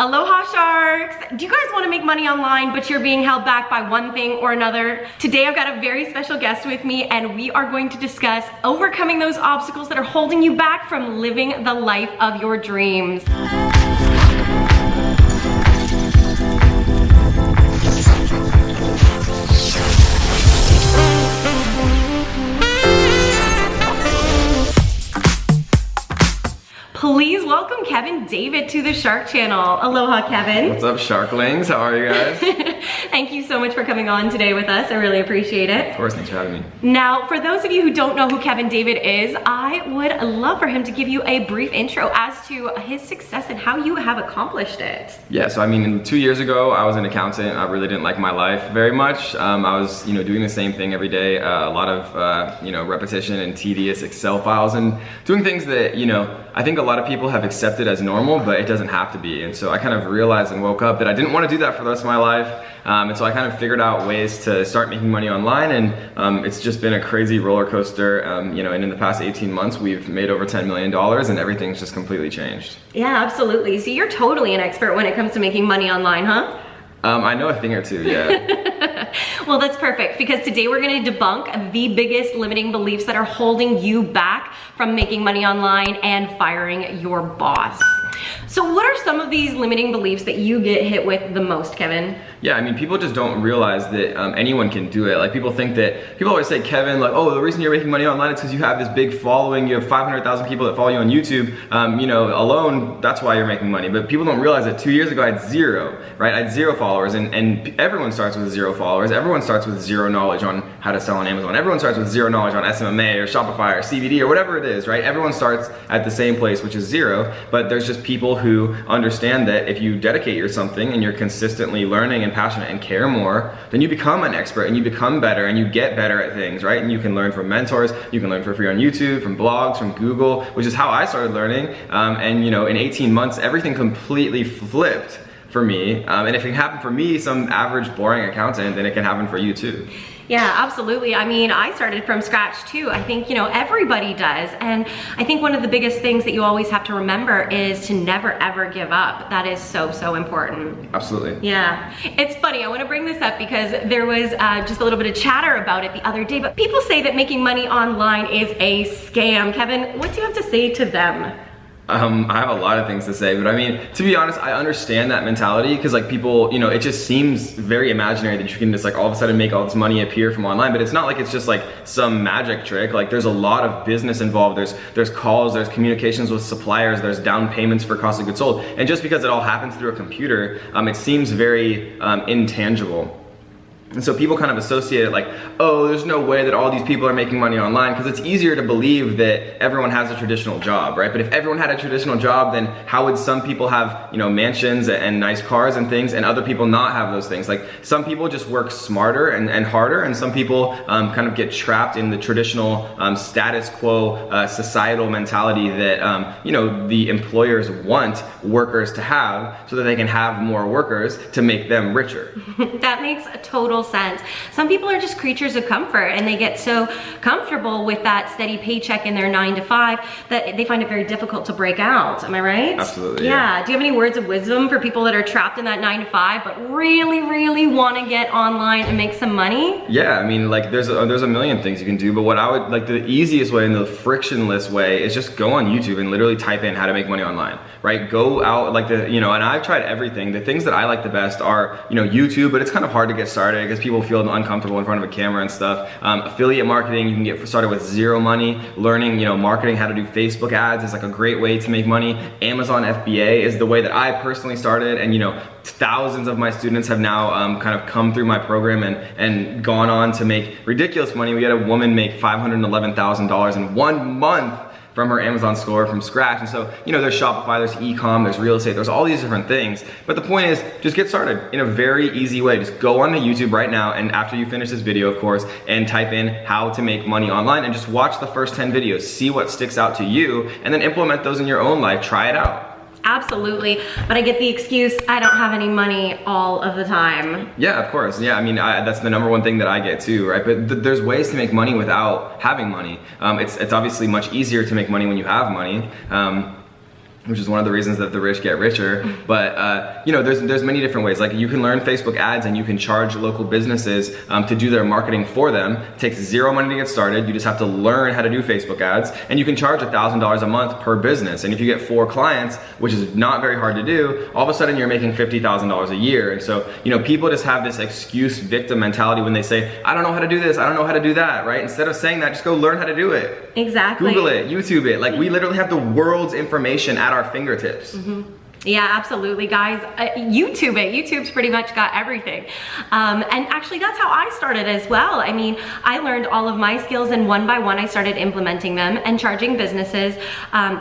Aloha sharks! Do you guys want to make money online but you're being held back by one thing or another? Today I've got a very special guest with me and we are going to discuss overcoming those obstacles that are holding you back from living the life of your dreams. Please welcome Kevin David to the Shark Channel. Aloha, Kevin. What's up, Sharklings? How are you guys? Thank you so much for coming on today with us. I really appreciate it. Of course, thanks for having me. Now, for those of you who don't know who Kevin David is, I would love for him to give you a brief intro as to his success and how you have accomplished it. Yeah, so I mean, 2 years ago, I was an accountant. I really didn't like my life very much. I was, doing the same thing every day, a lot of, repetition and tedious Excel files and doing things that, I think a lot of people have accepted as normal, but it doesn't have to be. And so I kind of realized and woke up that I didn't want to do that for the rest of my life. And so I kind of figured out ways to start making money online, and it's just been a crazy roller coaster. And in the past 18 months, we've made over $10 million and everything's just completely changed. Yeah, absolutely. So you're totally an expert when it comes to making money online, huh? I know a thing or two, yeah. Well, that's perfect because today we're going to debunk the biggest limiting beliefs that are holding you back from making money online and firing your boss. So what are some of these limiting beliefs that you get hit with the most, Kevin? Yeah, I mean, people just don't realize that anyone can do it. Like, people always say, Kevin, like, oh, the reason you're making money online is because you have this big following, you have 500,000 people that follow you on YouTube, alone, that's why you're making money. But people don't realize that 2 years ago I had zero, right? I had 0 followers, and everyone starts with 0 followers. Everyone starts with 0 knowledge on how to sell on Amazon. Everyone starts with 0 knowledge on SMMA or Shopify or CBD or whatever it is, right? Everyone starts at the same place, which is 0, but there's just people who understand that if you dedicate yourself to something and you're consistently learning and passionate and care more, then you become an expert and you become better and you get better at things, right? And you can learn from mentors, you can learn for free on YouTube, from blogs, from Google, which is how I started learning. In 18 months, everything completely flipped for me. And if it can happen for me, some average boring accountant, then it can happen for you too. Yeah, absolutely. I mean, I started from scratch too. I think, everybody does. And I think one of the biggest things that you always have to remember is to never ever give up. That is so, so important. Absolutely. Yeah. It's funny, I want to bring this up because there was just a little bit of chatter about it the other day, but people say that making money online is a scam. Kevin, what do you have to say to them? I have a lot of things to say, but I mean, to be honest, I understand that mentality because like people, it just seems very imaginary that you can just like all of a sudden make all this money appear from online, but it's not like it's just like some magic trick. Like there's a lot of business involved. There's calls, there's communications with suppliers, there's down payments for cost of goods sold. And just because it all happens through a computer, it seems very intangible. And so people kind of associate it like, oh, there's no way that all these people are making money online, because it's easier to believe that everyone has a traditional job, right? But if everyone had a traditional job, then how would some people have, mansions and nice cars and things, and other people not have those things? Like, some people just work smarter and harder, and some people kind of get trapped in the traditional status quo societal mentality that, the employers want workers to have so that they can have more workers to make them richer. That makes a total sense. Some people are just creatures of comfort and they get so comfortable with that steady paycheck in their 9 to 5 that they find it very difficult to break out. Am I right? Absolutely. Yeah. Do you have any words of wisdom for people that are trapped in that 9 to 5 but really, really want to get online and make some money? Yeah, I mean, like there's a million things you can do, but what I would like, the easiest way and the frictionless way is just go on YouTube and literally type in how to make money online, right? Go out like and I've tried everything. The things that I like the best are, YouTube, but it's kind of hard to get started because people feel uncomfortable in front of a camera and stuff. Affiliate marketing, you can get started with 0 money. Learning, marketing, how to do Facebook ads is like a great way to make money. Amazon FBA is the way that I personally started, and thousands of my students have now kind of come through my program and gone on to make ridiculous money. We had a woman make $511,000 in 1 month from her Amazon store from scratch. And so, there's Shopify, there's e-com, there's real estate, there's all these different things. But the point is, just get started in a very easy way. Just go onto YouTube right now, and after you finish this video, of course, and type in how to make money online, and just watch the first 10 videos, see what sticks out to you, and then implement those in your own life. Try it out. Absolutely, but I get the excuse, I don't have any money all of the time. Yeah, of course. Yeah, I mean, that's the #1 thing that I get too, right? But there's ways to make money without having money. It's obviously much easier to make money when you have money. which is one of the reasons that the rich get richer. But you know, there's many different ways. Like you can learn Facebook ads and you can charge local businesses to do their marketing for them. It takes zero money to get started. You just have to learn how to do Facebook ads, and you can charge $1,000 a month per business. And if you get 4 clients, which is not very hard to do, all of a sudden you're making $50,000 a year. And so, you know, people just have this excuse victim mentality when they say, I don't know how to do this, I don't know how to do that, right? Instead of saying that, just go learn how to do it. Exactly. Google it, YouTube it. Like we literally have the world's information at our fingertips. Yeah, absolutely, guys. YouTube it. YouTube's pretty much got everything. And actually, that's how I started as well. I mean, I learned all of my skills, and one by one, I started implementing them and charging businesses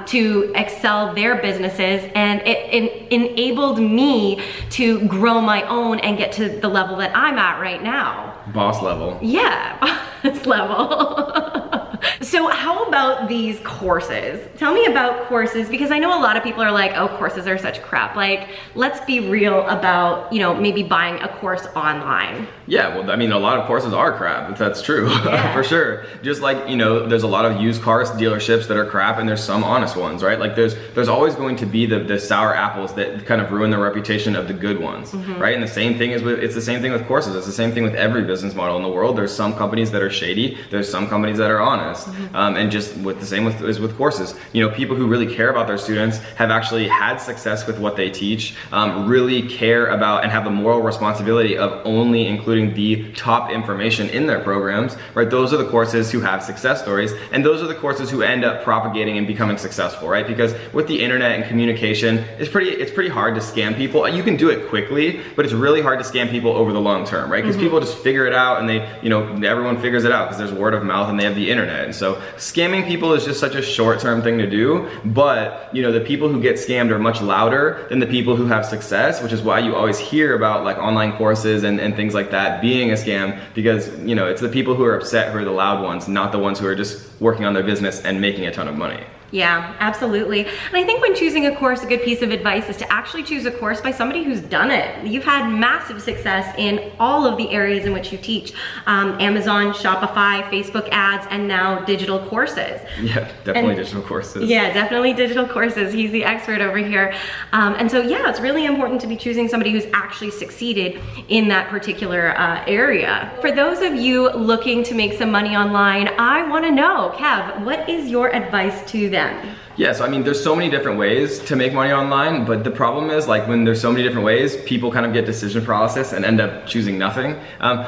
to excel their businesses. And it enabled me to grow my own and get to the level that I'm at right now. Boss level. Yeah, boss level. So how about these courses? Tell me about courses, because I know a lot of people are like, oh, courses are such crap. Like, let's be real about, you know, maybe buying a course online. Yeah, well, I mean, a lot of courses are crap, if that's true, Yeah. for sure. Just like, you know, there's a lot of used car dealerships that are crap, and there's some honest ones, right? Like there's always going to be the sour apples that kind of ruin the reputation of the good ones, right? And the same thing is it's the same thing with courses. It's the same thing with every business model in the world. There's some companies that are shady. There's some companies that are honest. And just with the same as with courses, you know, people who really care about their students have actually had success with what they teach, really care about and have the moral responsibility of only including the top information in their programs, right? Those are the courses who have success stories, and those are the courses who end up propagating and becoming successful, right? Because with the internet and communication, it's pretty hard to scam people. You can do it quickly, but it's really hard to scam people over the long term, right? Because people just figure it out, and they, you know, everyone figures it out because there's word of mouth and they have the internet. And so scamming people is just such a short-term thing to do, but you know, the people who get scammed are much louder than the people who have success, which is why you always hear about like online courses and things like that being a scam, because you know, it's the people who are upset who are the loud ones, not the ones who are just working on their business and making a ton of money. Yeah, absolutely. And I think when choosing a course, a good piece of advice is to actually choose a course by somebody who's done it. You've had massive success in all of the areas in which you teach. Amazon, Shopify, Facebook ads, and now digital courses. Yeah, definitely digital courses. Yeah, definitely digital courses. He's the expert over here. And so yeah, it's really important to be choosing somebody who's actually succeeded in that particular area. For those of you looking to make some money online, I wanna know, Kev, what is your advice to them? Yeah, so I mean, there's so many different ways to make money online, but the problem is like when there's so many different ways, people kind of get decision paralysis and end up choosing nothing.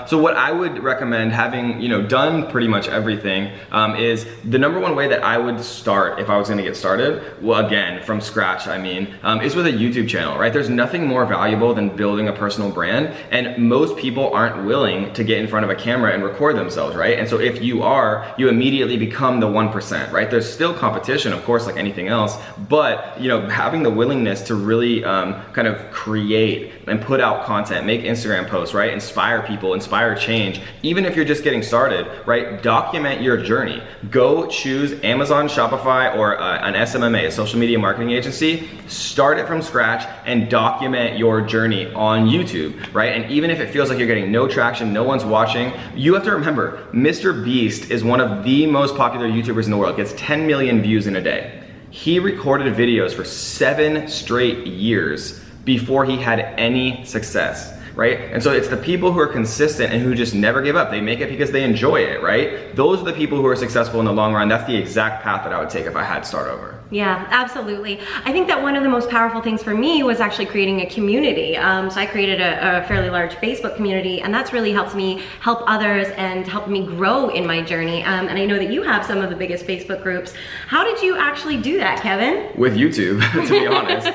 So what I would recommend, having, you know, done pretty much everything, is the number one way that I would start if I was gonna get started, well, again, from scratch, I mean, is with a YouTube channel, right? There's nothing more valuable than building a personal brand, and most people aren't willing to get in front of a camera and record themselves, right? And so if you are, you immediately become the 1%, right? There's still competition, of course, like anything else, but you know, having the willingness to really kind of create and put out content, make Instagram posts, right? Inspire people, inspire change. Even if you're just getting started, right? Document your journey. Go choose Amazon, Shopify, or an SMMA, a social media marketing agency. Start it from scratch and document your journey on YouTube, right? And even if it feels like you're getting no traction, no one's watching, you have to remember, Mr. Beast is one of the most popular YouTubers in the world. Gets 10 million views in a day. He recorded videos for 7 straight years before he had any success, right? And so it's the people who are consistent and who just never give up. They make it because they enjoy it, right? Those are the people who are successful in the long run. That's the exact path that I would take if I had to start over. Yeah, absolutely. I think that one of the most powerful things for me was actually creating a community. So I created a fairly large Facebook community, and that's really helped me help others and helped me grow in my journey. And I know that you have some of the biggest Facebook groups. How did you actually do that, Kevin? With YouTube, to be honest.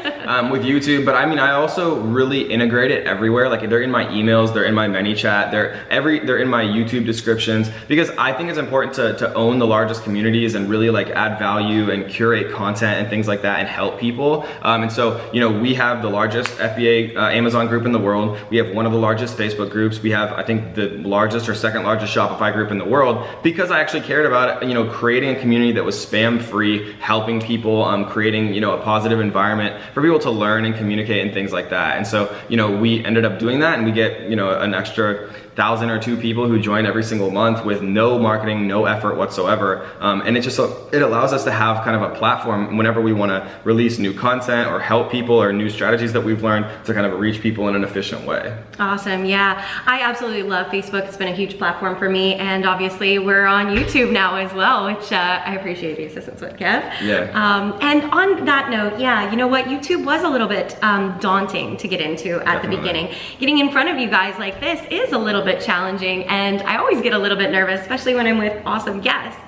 With YouTube, but I mean, I also really integrate it everywhere. Like they're in my emails, they're in my ManyChat, they're in my YouTube descriptions, because I think it's important to own the largest communities and really like add value and curate content and things like that and help people. And so, you know, we have the largest FBA Amazon group in the world. We have one of the largest Facebook groups. We have, I think, the largest or second largest Shopify group in the world, because I actually cared about, you know, creating a community that was spam free, helping people, creating, you know, a positive environment for people to learn and communicate and things like that. And so, you know, we ended up doing doing that, and we get, you know, an extra 1,000 or 2 people who join every single month with no marketing, no effort whatsoever. And it allows us to have kind of a platform whenever we want to release new content or help people or new strategies that we've learned to kind of reach people in an efficient way. Awesome, yeah. I absolutely love Facebook. It's been a huge platform for me, and obviously we're on YouTube now as well, which I appreciate the assistance with, Kev. Yeah. And on that note, yeah, you know what? YouTube was a little bit daunting to get into at the beginning. Getting in front of you guys like this is a little bit challenging, and I always get a little bit nervous, especially when I'm with awesome guests.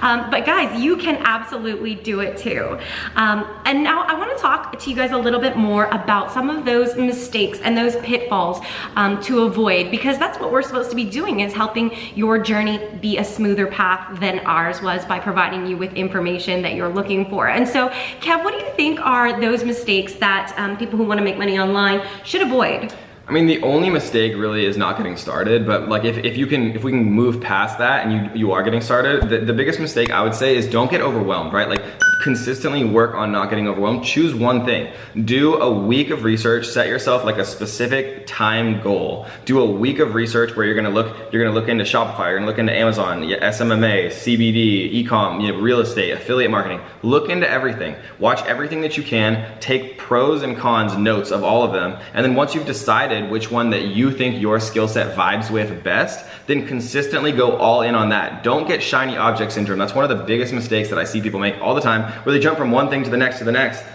But guys, you can absolutely do it too. And now I want to talk to you guys a little bit more about some of those mistakes and those pitfalls to avoid, because that's what we're supposed to be doing, is helping your journey be a smoother path than ours was by providing you with information that you're looking for. And so, Kev, what do you think are those mistakes that people who want to make money online should avoid? I mean, the only mistake really is not getting started, but like if we can move past that and you are getting started, the biggest mistake I would say is don't get overwhelmed, right? Like consistently work on not getting overwhelmed. Choose one thing. Do a week of research, set yourself like a specific time goal. Do a week of research where you're gonna look into Shopify, you're gonna look into Amazon, SMMA, CBD, e-com, you know, real estate, affiliate marketing. Look into everything. Watch everything that you can, take pros and cons notes of all of them, and then once you've decided which one that you think your skill set vibes with best, then consistently go all in on that. Don't get shiny object syndrome. That's one of the biggest mistakes that I see people make all the time, where they jump from one thing to the next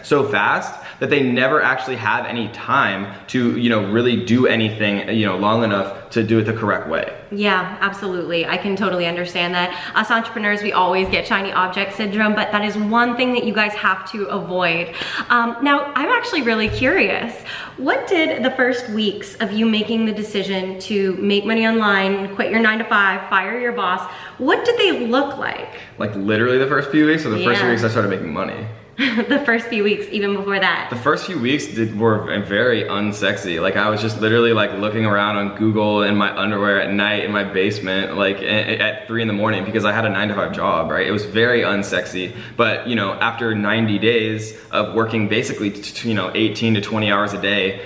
so fast that they never actually have any time to, you know, really do anything, you know, long enough to do it the correct way. Yeah, absolutely. I can totally understand that. Us entrepreneurs, we always get shiny object syndrome, but that is one thing that you guys have to avoid. Now, I'm actually really curious. What did the first weeks of you making the decision to make money online, quit your 9-to-5, fire your boss, what did they look like? Like literally the first few weeks, or the first few weeks I started making money? The first few weeks, even before that. The first few weeks were very unsexy. Like I was just literally like looking around on Google in my underwear at night in my basement, like at 3 in the morning, because I had a 9-to-5 job, right? It was very unsexy. But you know, after 90 days of working basically, you know, 18 to 20 hours a day,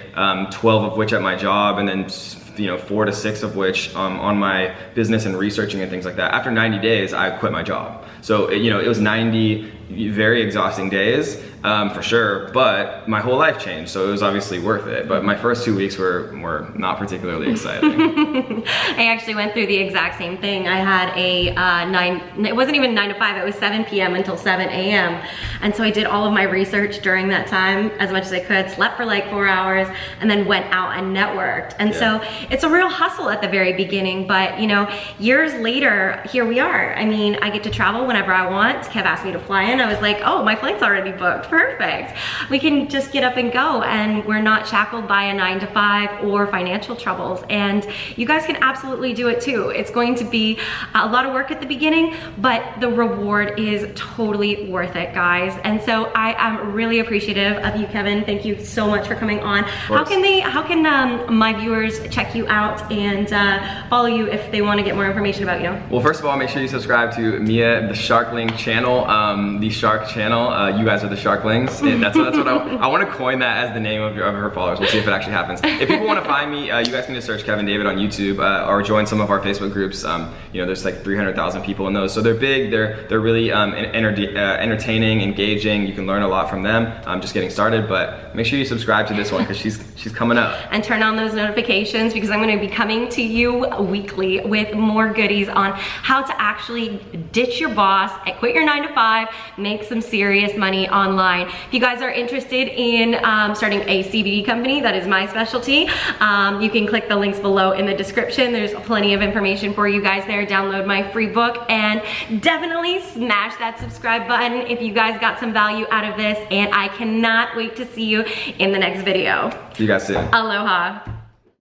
12 of which at my job, and then, you know, 4 to 6 of which on my business and researching and things like that. After 90 days, I quit my job. So, you know, it was 90 very exhausting days, for sure, but my whole life changed, so it was obviously worth it. But my first 2 weeks were not particularly exciting. I actually went through the exact same thing. I had it wasn't even 9 to 5, it was 7 p.m. until 7 a.m. And so I did all of my research during that time as much as I could, slept for like 4 hours, and then went out and networked. And so it's a real hustle at the very beginning, but you know, years later, here we are. I mean, I get to travel whenever I want. Kev asked me to fly in. I was like, oh, my flight's already booked. Perfect. We can just get up and go, and we're not shackled by a 9-to-5 or financial troubles. And you guys can absolutely do it too. It's going to be a lot of work at the beginning, but the reward is totally worth it, guys. And so I am really appreciative of you, Kevin. Thank you so much for coming on. How can my viewers check you out and follow you if they want to get more information about you? Well, first of all, make sure you subscribe to Mia, the Sharkling channel, the Shark channel. You guys are the Sharklings. That's what I want to coin that as the name of her followers. We'll see if it actually happens. If people want to find me, you guys can just search Kevin David on YouTube, or join some of our Facebook groups. You know, there's like 300,000 people in those, so they're big. They're really entertaining, engaging. You can learn a lot from them. I'm just getting started, but make sure you subscribe to this one because she's coming up. And turn on those notifications, because I'm going to be coming to you weekly with more goodies on how to actually ditch your boss and quit your 9-to-5, make some serious money online. If you guys are interested in starting a CBD company, that is my specialty, you can click the links below in the description. There's plenty of information for you guys there. Download my free book, and definitely smash that subscribe button if you guys got some value out of this, and I cannot wait to see you in the next video. See you guys soon. Aloha.